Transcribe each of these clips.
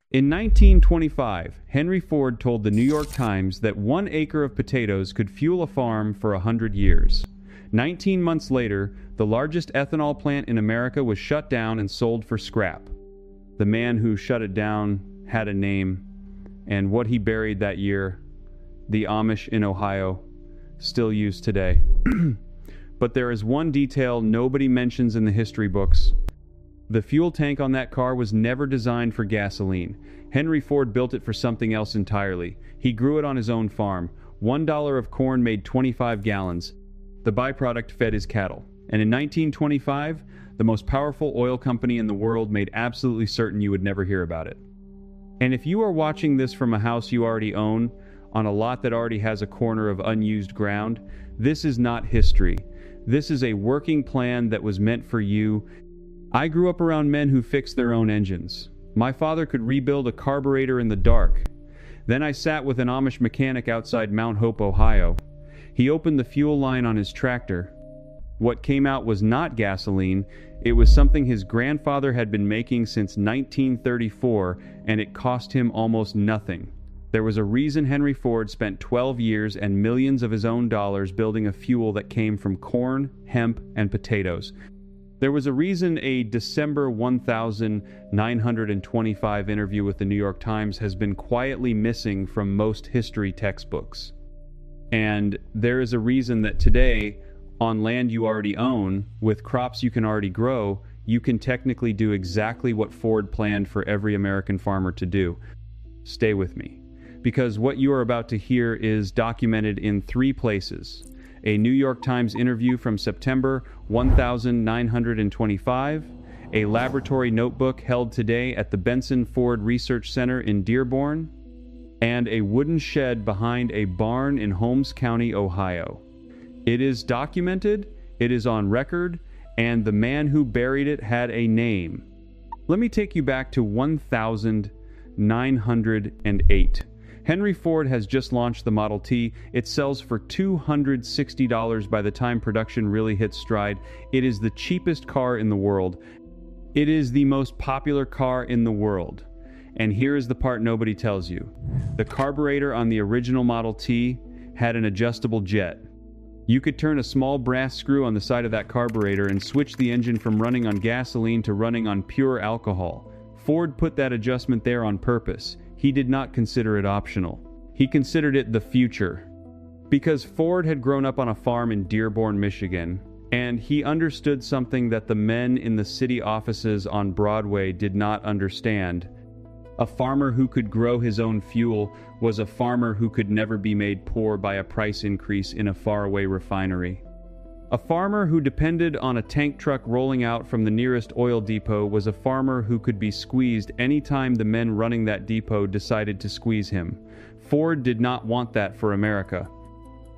In 1925, Henry Ford told the New York Times that 1 acre of potatoes could fuel a farm for 100 years. 19 months later, the largest ethanol plant in America was shut down and sold for scrap. The man who shut it down had a name, and what he buried that year, the Amish in Ohio, still used today. But there is one detail nobody mentions in the history books. The fuel tank on that car was never designed for gasoline. Henry Ford built it for something else entirely. He grew it on his own farm. $1 of corn made 25 gallons. The byproduct fed his cattle. And in 1925, the most powerful oil company in the world made absolutely certain you would never hear about it. And if you are watching this from a house you already own, on a lot that already has a corner of unused ground, this is not history. This is a working plan that was meant for you. I grew up around men who fixed their own engines. My father could rebuild a carburetor in the dark. Then I sat with an Amish mechanic outside Mount Hope, Ohio. He opened the fuel line on his tractor. What came out was not gasoline. It was something his grandfather had been making since 1934, and it cost him almost nothing. There was a reason Henry Ford spent 12 years and millions of his own dollars building a fuel that came from corn, hemp, and potatoes. There was a reason a December 1925 interview with the New York Times has been quietly missing from most history textbooks. And there is a reason that today, on land you already own, with crops you can already grow, you can technically do exactly what Ford planned for every American farmer to do. Stay with me, because what you are about to hear is documented in 3 places. A New York Times interview from September 1925, a laboratory notebook held today at the Benson Ford Research Center in Dearborn, and a wooden shed behind a barn in Holmes County, Ohio. It is documented, it is on record, and the man who buried it had a name. Let me take you back to 1908. Henry Ford has just launched the Model T. It sells for $260 by the time production really hits stride. It is the cheapest car in the world. It is the most popular car in the world. And here is the part nobody tells you. The carburetor on the original Model T had an adjustable jet. You could turn a small brass screw on the side of that carburetor and switch the engine from running on gasoline to running on pure alcohol. Ford put that adjustment there on purpose. He did not consider it optional. He considered it the future. Because Ford had grown up on a farm in Dearborn, Michigan, and he understood something that the men in the city offices on Broadway did not understand. A farmer who could grow his own fuel was a farmer who could never be made poor by a price increase in a faraway refinery. A farmer who depended on a tank truck rolling out from the nearest oil depot was a farmer who could be squeezed any time the men running that depot decided to squeeze him. Ford did not want that for America.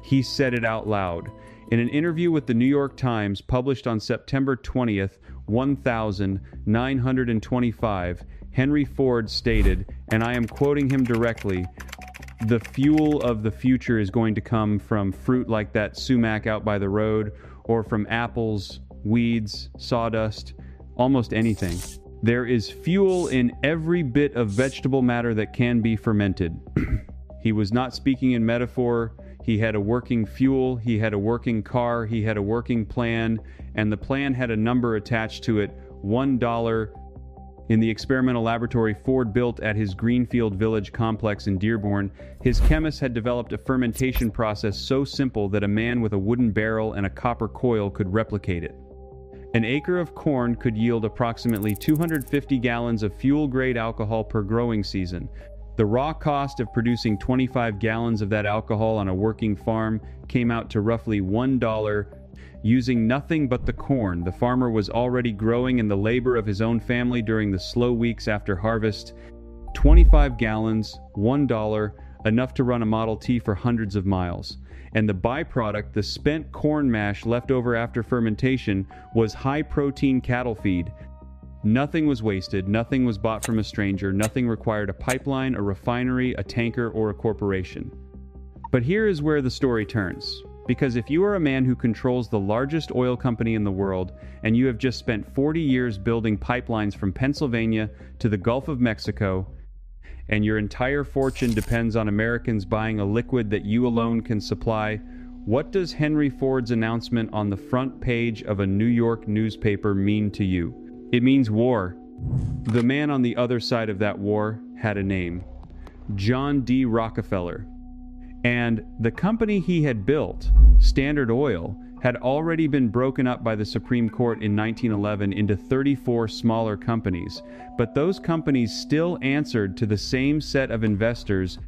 He said it out loud. In an interview with the New York Times published on September 20th, 1925, Henry Ford stated, and I am quoting him directly, "The fuel of the future is going to come from fruit like that sumac out by the road, or from apples, weeds, sawdust, almost anything. There is fuel in every bit of vegetable matter that can be fermented." He was not speaking in metaphor. He had a working fuel, he had a working car, he had a working plan, and the plan had a number attached to it, $1. In the experimental laboratory Ford built at his Greenfield Village complex in Dearborn, his chemists had developed a fermentation process so simple that a man with a wooden barrel and a copper coil could replicate it. An acre of corn could yield approximately 250 gallons of fuel-grade alcohol per growing season. The raw cost of producing 25 gallons of that alcohol on a working farm came out to roughly $1. Using nothing but the corn the farmer was already growing and the labor of his own family during the slow weeks after harvest. 25 gallons, $1, enough to run a Model T for hundreds of miles. And the byproduct, the spent corn mash left over after fermentation, was high-protein cattle feed. Nothing was wasted, nothing was bought from a stranger, nothing required a pipeline, a refinery, a tanker, or a corporation. But here is where the story turns. Because if you are a man who controls the largest oil company in the world, and you have just spent 40 years building pipelines from Pennsylvania to the Gulf of Mexico, and your entire fortune depends on Americans buying a liquid that you alone can supply, what does Henry Ford's announcement on the front page of a New York newspaper mean to you? It means war. The man on the other side of that war had a name: John D. Rockefeller. And the company he had built, Standard Oil, had already been broken up by the Supreme Court in 1911 into 34 smaller companies, but those companies still answered to the same set of investors,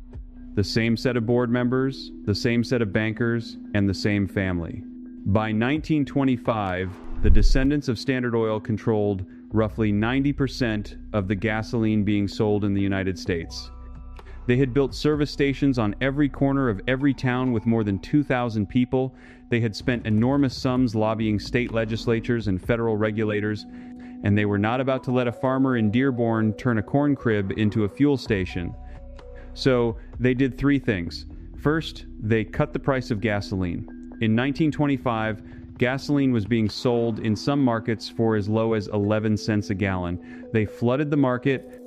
the same set of board members, the same set of bankers, and the same family. By 1925, the descendants of Standard Oil controlled roughly 90% of the gasoline being sold in the United States. They had built service stations on every corner of every town with more than 2,000 people. They had spent enormous sums lobbying state legislatures and federal regulators, and they were not about to let a farmer in Dearborn turn a corn crib into a fuel station. So they did three things. First, they cut the price of gasoline. In 1925, gasoline was being sold in some markets for as low as 11 cents a gallon. They flooded the market.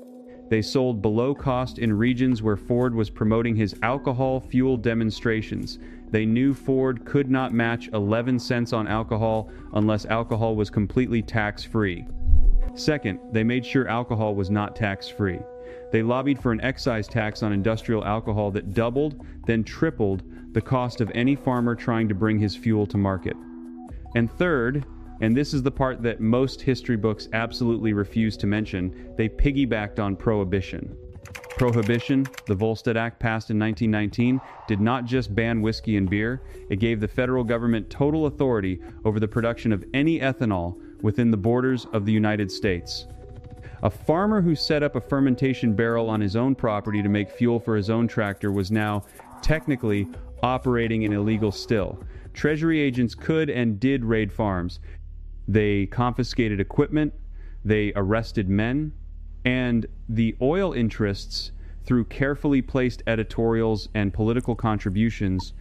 They sold below cost in regions where Ford was promoting his alcohol fuel demonstrations. They knew Ford could not match 11 cents on alcohol unless alcohol was completely tax-free. Second, they made sure alcohol was not tax-free. They lobbied for an excise tax on industrial alcohol that doubled, then tripled the cost of any farmer trying to bring his fuel to market. And third, and this is the part that most history books absolutely refuse to mention, they piggybacked on Prohibition. Prohibition, the Volstead Act passed in 1919, did not just ban whiskey and beer, it gave the federal government total authority over the production of any ethanol within the borders of the United States. A farmer who set up a fermentation barrel on his own property to make fuel for his own tractor was now technically operating an illegal still. Treasury agents could and did raid farms. They confiscated equipment, they arrested men, and the oil interests, through carefully placed editorials and political contributions,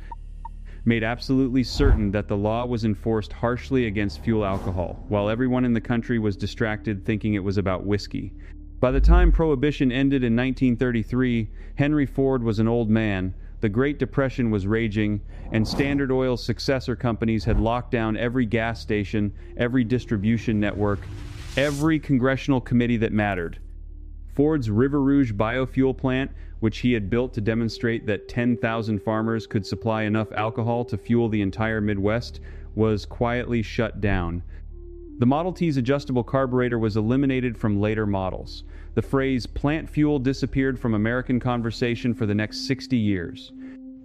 made absolutely certain that the law was enforced harshly against fuel alcohol, while everyone in the country was distracted thinking it was about whiskey. By the time Prohibition ended in 1933, Henry Ford was an old man. The Great Depression was raging, and Standard Oil's successor companies had locked down every gas station, every distribution network, every congressional committee that mattered. Ford's River Rouge biofuel plant, which he had built to demonstrate that 10,000 farmers could supply enough alcohol to fuel the entire Midwest, was quietly shut down. The Model T's adjustable carburetor was eliminated from later models. The phrase plant fuel disappeared from American conversation for the next 60 years.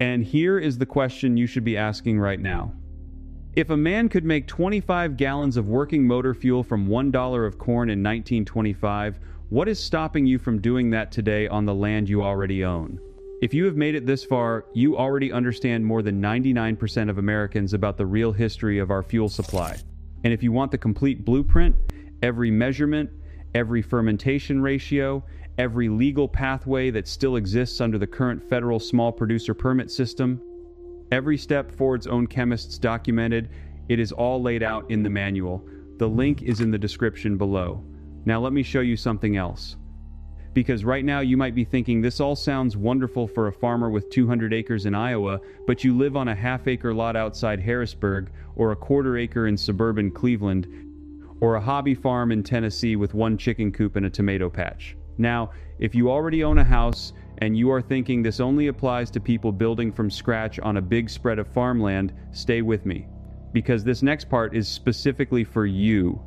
And here is the question you should be asking right now. If a man could make 25 gallons of working motor fuel from $1 of corn in 1925, what is stopping you from doing that today on the land you already own? If you have made it this far, you already understand more than 99% of Americans about the real history of our fuel supply. And if you want the complete blueprint, every measurement, every fermentation ratio, every legal pathway that still exists under the current federal small producer permit system, every step Ford's own chemists documented, it is all laid out in the manual. The link is in the description below. Now let me show you something else. Because right now you might be thinking this all sounds wonderful for a farmer with 200 acres in Iowa, but you live on a half-acre lot outside Harrisburg, or a quarter-acre in suburban Cleveland, or a hobby farm in Tennessee with one chicken coop and a tomato patch. Now, if you already own a house and you are thinking this only applies to people building from scratch on a big spread of farmland, stay with me, because this next part is specifically for you.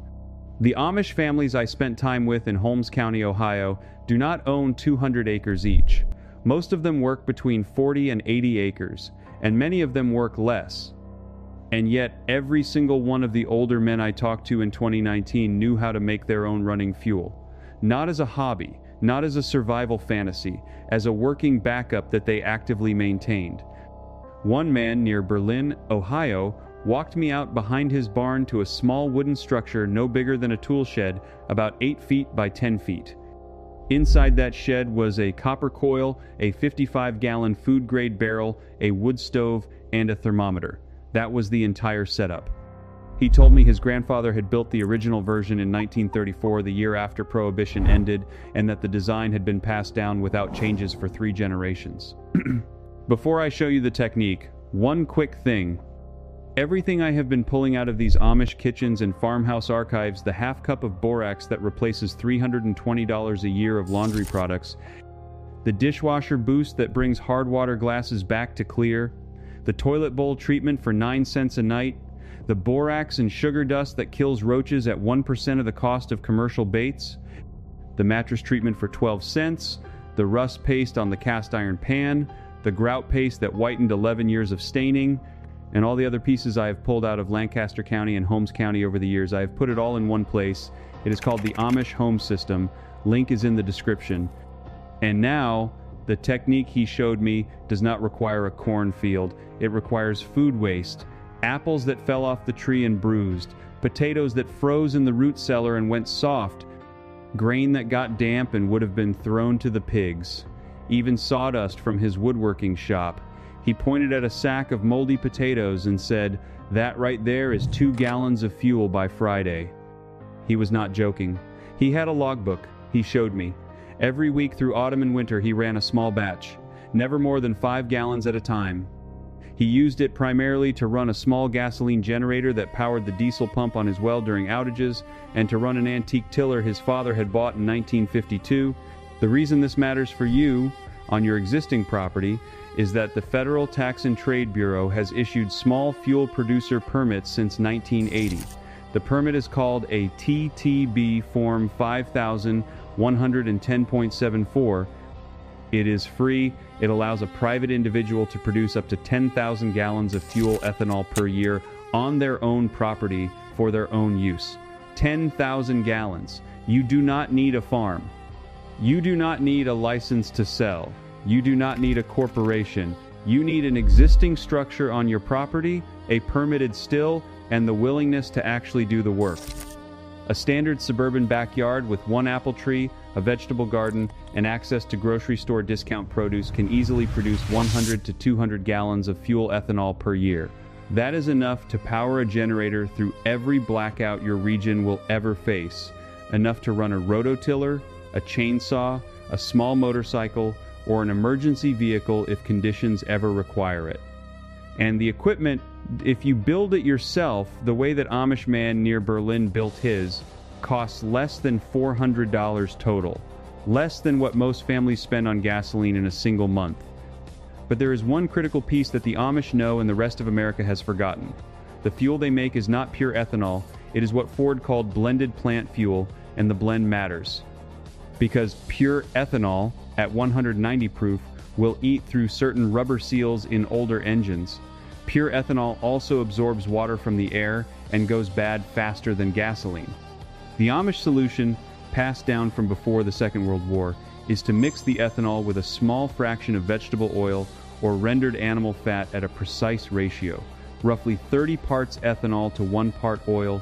The Amish families I spent time with in Holmes County, Ohio, do not own 200 acres each. Most of them work between 40 and 80 acres, and many of them work less. And yet, every single one of the older men I talked to in 2019 knew how to make their own running fuel. Not as a hobby, not as a survival fantasy, as a working backup that they actively maintained. One man near Berlin, Ohio, walked me out behind his barn to a small wooden structure no bigger than a tool shed, about 8 feet by 10 feet. Inside that shed was a copper coil, a 55-gallon food-grade barrel, a wood stove, and a thermometer. That was the entire setup. He told me his grandfather had built the original version in 1934, the year after Prohibition ended, and that the design had been passed down without changes for 3 generations. Before I show you the technique, one quick thing. Everything I have been pulling out of these Amish kitchens and farmhouse archives, the half cup of borax that replaces $320 a year of laundry products, the dishwasher boost that brings hard water glasses back to clear, the toilet bowl treatment for 9 cents a night, the borax and sugar dust that kills roaches at 1% of the cost of commercial baits, the mattress treatment for 12 cents, the rust paste on the cast iron pan, the grout paste that whitened 11 years of staining, and all the other pieces I have pulled out of Lancaster County and Holmes County over the years. I have put it all in one place. It is called the Amish home system. Link is in the description. And now, the technique he showed me does not require a cornfield. It requires food waste, apples that fell off the tree and bruised, potatoes that froze in the root cellar and went soft, grain that got damp and would have been thrown to the pigs, even sawdust from his woodworking shop. He pointed at a sack of moldy potatoes and said, "That right there is 2 gallons of fuel by Friday." He was not joking. He had a logbook. He showed me. Every week through autumn and winter he ran a small batch, never more than 5 gallons at a time. He used it primarily to run a small gasoline generator that powered the diesel pump on his well during outages, and to run an antique tiller his father had bought in 1952. The reason this matters for you, on your existing property, is that the Federal Tax and Trade Bureau has issued small fuel producer permits since 1980. The permit is called a TTB Form 5110.74. It is free. It allows a private individual to produce up to 10,000 gallons of fuel ethanol per year on their own property for their own use. 10,000 gallons. You do not need a farm. You do not need a license to sell. You do not need a corporation. You need an existing structure on your property, a permitted still, and the willingness to actually do the work. A standard suburban backyard with 1 apple tree, a vegetable garden, and access to grocery store discount produce can easily produce 100 to 200 gallons of fuel ethanol per year. That is enough to power a generator through every blackout your region will ever face. Enough to run a rototiller, a chainsaw, a small motorcycle, or an emergency vehicle if conditions ever require it. And the equipment, if you build it yourself, the way that Amish man near Berlin built his, costs less than $400 total. Less than what most families spend on gasoline in a single month. But there is one critical piece that the Amish know and the rest of America has forgotten. The fuel they make is not pure ethanol, it is what Ford called blended plant fuel, and the blend matters. Because pure ethanol, at 190 proof, will eat through certain rubber seals in older engines. Pure ethanol also absorbs water from the air and goes bad faster than gasoline. The Amish solution, passed down from before the Second World War, is to mix the ethanol with a small fraction of vegetable oil or rendered animal fat at a precise ratio, roughly 30 parts ethanol to 1 part oil.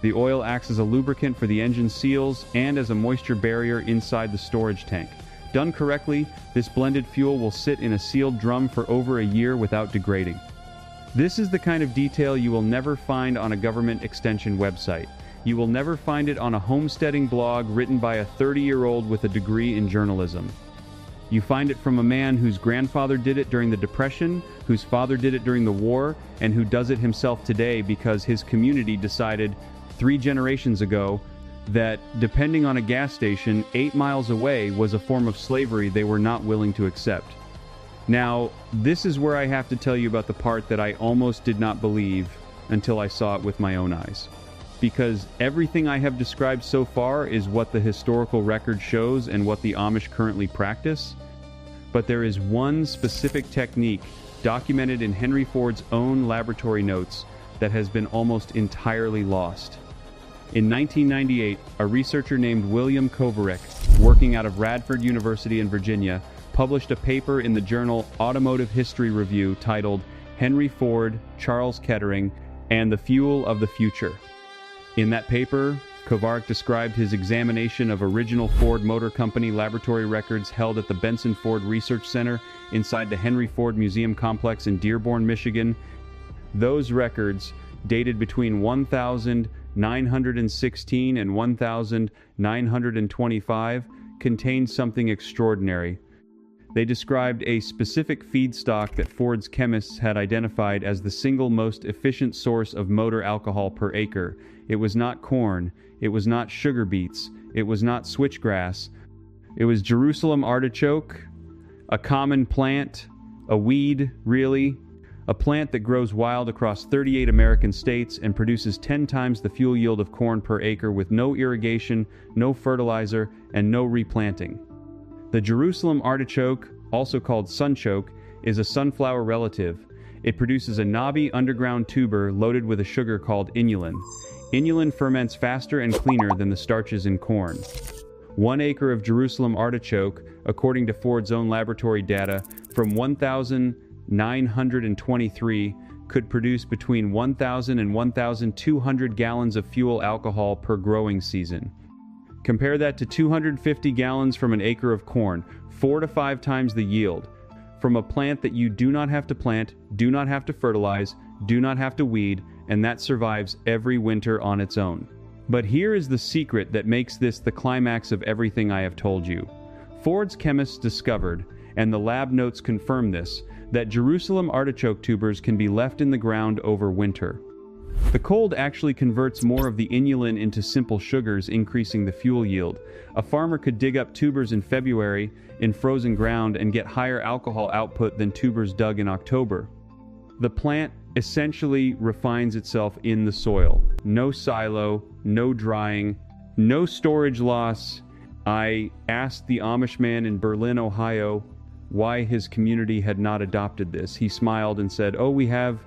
The oil acts as a lubricant for the engine seals and as a moisture barrier inside the storage tank. Done correctly, this blended fuel will sit in a sealed drum for over a year without degrading. This is the kind of detail you will never find on a government extension website. You will never find it on a homesteading blog written by a 30-year-old with a degree in journalism. You find it from a man whose grandfather did it during the Depression, whose father did it during the war, and who does it himself today because his community decided 3 generations ago that depending on a gas station 8 miles away was a form of slavery they were not willing to accept. Now, this is where I have to tell you about the part that I almost did not believe until I saw it with my own eyes. Because everything I have described so far is what the historical record shows and what the Amish currently practice. But there is one specific technique documented in Henry Ford's own laboratory notes that has been almost entirely lost. In 1998, a researcher named William Kovarek, working out of Radford University in Virginia, published a paper in the journal Automotive History Review titled Henry Ford, Charles Kettering, and the Fuel of the Future. In that paper, Kovarek described his examination of original Ford Motor Company laboratory records held at the Benson Ford Research Center inside the Henry Ford Museum Complex in Dearborn, Michigan. Those records dated between 1916 and 1925, contained something extraordinary. They described a specific feedstock that Ford's chemists had identified as the single most efficient source of motor alcohol per acre. It was not corn, it was not sugar beets, it was not switchgrass. It was Jerusalem artichoke, a common plant, a weed, really. A plant that grows wild across 38 American states and produces 10 times the fuel yield of corn per acre with no irrigation, no fertilizer, and no replanting. The Jerusalem artichoke, also called sunchoke, is a sunflower relative. It produces a knobby underground tuber loaded with a sugar called inulin. Inulin ferments faster and cleaner than the starches in corn. 1 acre of Jerusalem artichoke, according to Ford's own laboratory data, from 1923 could produce between 1,000 and 1,200 gallons of fuel alcohol per growing season. Compare that to 250 gallons from an acre of corn, 4 to 5 times the yield, from a plant that you do not have to plant, do not have to fertilize, do not have to weed, and that survives every winter on its own. But here is the secret that makes this the climax of everything I have told you. Ford's chemists discovered, and the lab notes confirm this, that Jerusalem artichoke tubers can be left in the ground over winter. The cold actually converts more of the inulin into simple sugars, increasing the fuel yield. A farmer could dig up tubers in February in frozen ground and get higher alcohol output than tubers dug in October. The plant essentially refines itself in the soil. No silo, no drying, no storage loss. I asked the Amish man in Berlin, Ohio, why his community had not adopted this. He smiled and said, "Oh, we have."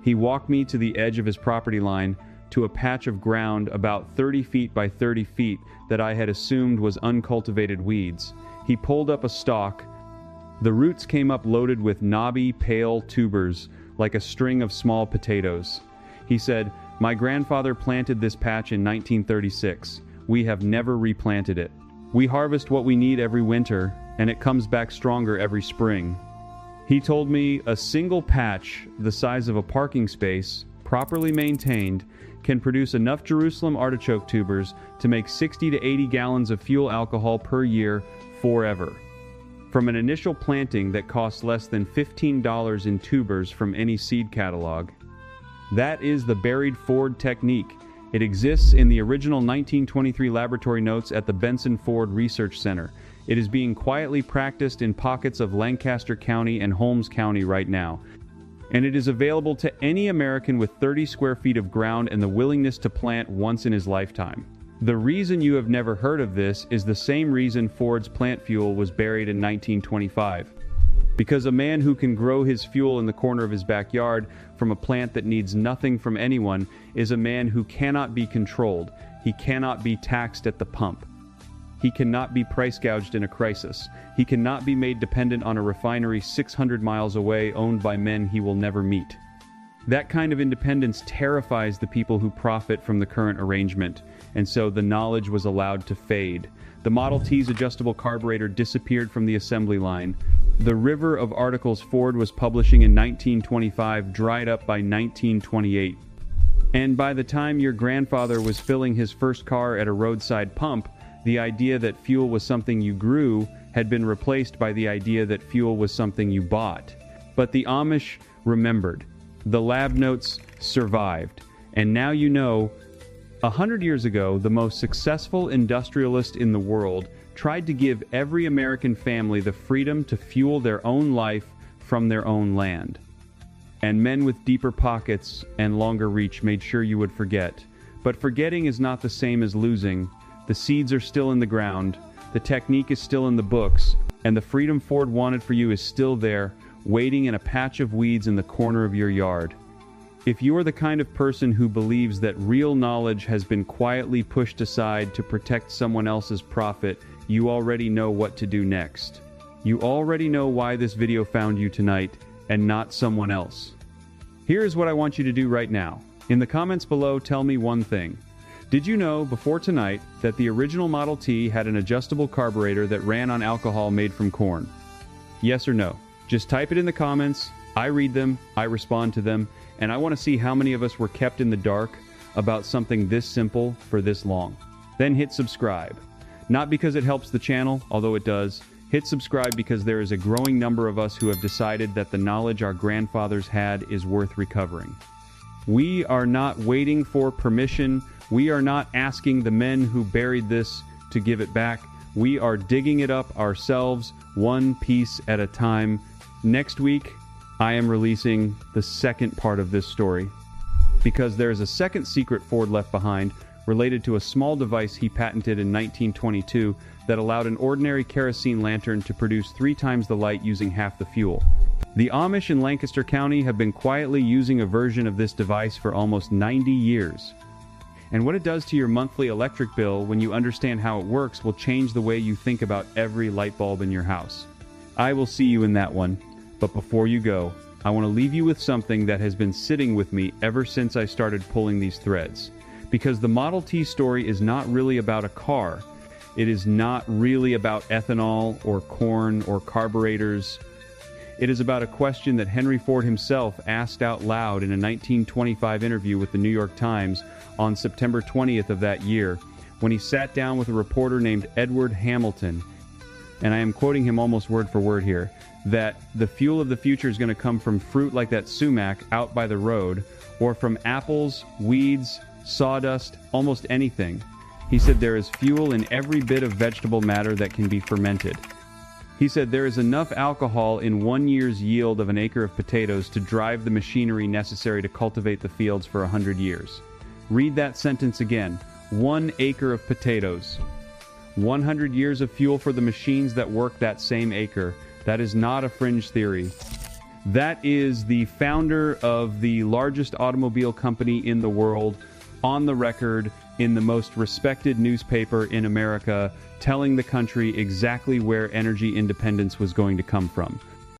He walked me to the edge of his property line to a patch of ground about 30 feet by 30 feet that I had assumed was uncultivated weeds. He pulled up a stalk. The roots came up loaded with knobby, pale tubers, like a string of small potatoes. He said, "My grandfather planted this patch in 1936. We have never replanted it. We harvest what we need every winter, and it comes back stronger every spring." He told me a single patch the size of a parking space, properly maintained, can produce enough Jerusalem artichoke tubers to make 60 to 80 gallons of fuel alcohol per year forever. From an initial planting that costs less than $15 in tubers from any seed catalog. That is the buried Ford technique. It exists in the original 1923 laboratory notes at the Benson Ford Research Center. It is being quietly practiced in pockets of Lancaster County and Holmes County right now. And it is available to any American with 30 square feet of ground and the willingness to plant once in his lifetime. The reason you have never heard of this is the same reason Ford's plant fuel was buried in 1925. Because a man who can grow his fuel in the corner of his backyard from a plant that needs nothing from anyone is a man who cannot be controlled. He cannot be taxed at the pump. He cannot be price gouged in a crisis. He cannot be made dependent on a refinery 600 miles away owned by men he will never meet. That kind of independence terrifies the people who profit from the current arrangement, and so the knowledge was allowed to fade. The Model T's adjustable carburetor disappeared from the assembly line. The river of articles Ford was publishing in 1925 dried up by 1928. And by the time your grandfather was filling his first car at a roadside pump, the idea that fuel was something you grew had been replaced by the idea that fuel was something you bought. But the Amish remembered. The lab notes survived. And now you know, 100 years ago, the most successful industrialist in the world tried to give every American family the freedom to fuel their own life from their own land. And men with deeper pockets and longer reach made sure you would forget. But forgetting is not the same as losing. The seeds are still in the ground, the technique is still in the books, and the freedom Ford wanted for you is still there, waiting in a patch of weeds in the corner of your yard. If you are the kind of person who believes that real knowledge has been quietly pushed aside to protect someone else's profit, you already know what to do next. You already know why this video found you tonight, and not someone else. Here is what I want you to do right now. In the comments below, tell me one thing. Did you know before tonight that the original Model T had an adjustable carburetor that ran on alcohol made from corn? Yes or no? Just type it in the comments. I read them, I respond to them, and I want to see how many of us were kept in the dark about something this simple for this long. Then hit subscribe. Not because it helps the channel, although it does. Hit subscribe because there is a growing number of us who have decided that the knowledge our grandfathers had is worth recovering. We are not waiting for permission. We are not asking the men who buried this to give it back. We are digging it up ourselves, one piece at a time. Next week, I am releasing the second part of this story, because there is a second secret Ford left behind related to a small device he patented in 1922 that allowed an ordinary kerosene lantern to produce 3 times the light using half the fuel. The Amish in Lancaster County have been quietly using a version of this device for almost 90 years. And what it does to your monthly electric bill when you understand how it works will change the way you think about every light bulb in your house. I will see you in that one. But before you go, I want to leave you with something that has been sitting with me ever since I started pulling these threads. Because the Model T story is not really about a car. It is not really about ethanol or corn or carburetors. It is about a question that Henry Ford himself asked out loud in a 1925 interview with the New York Times on September 20th of that year, when he sat down with a reporter named Edward Hamilton, and I am quoting him almost word for word here, that the fuel of the future is going to come from fruit like that sumac out by the road, or from apples, weeds, sawdust, almost anything. He said there is fuel in every bit of vegetable matter that can be fermented. He said there is enough alcohol in 1 year's yield of an acre of potatoes to drive the machinery necessary to cultivate the fields for 100 years. Read that sentence again. 1 acre of potatoes. 100 years of fuel for the machines that work that same acre. That is not a fringe theory. That is the founder of the largest automobile company in the world, on the record, in the most respected newspaper in America, telling the country exactly where energy independence was going to come from.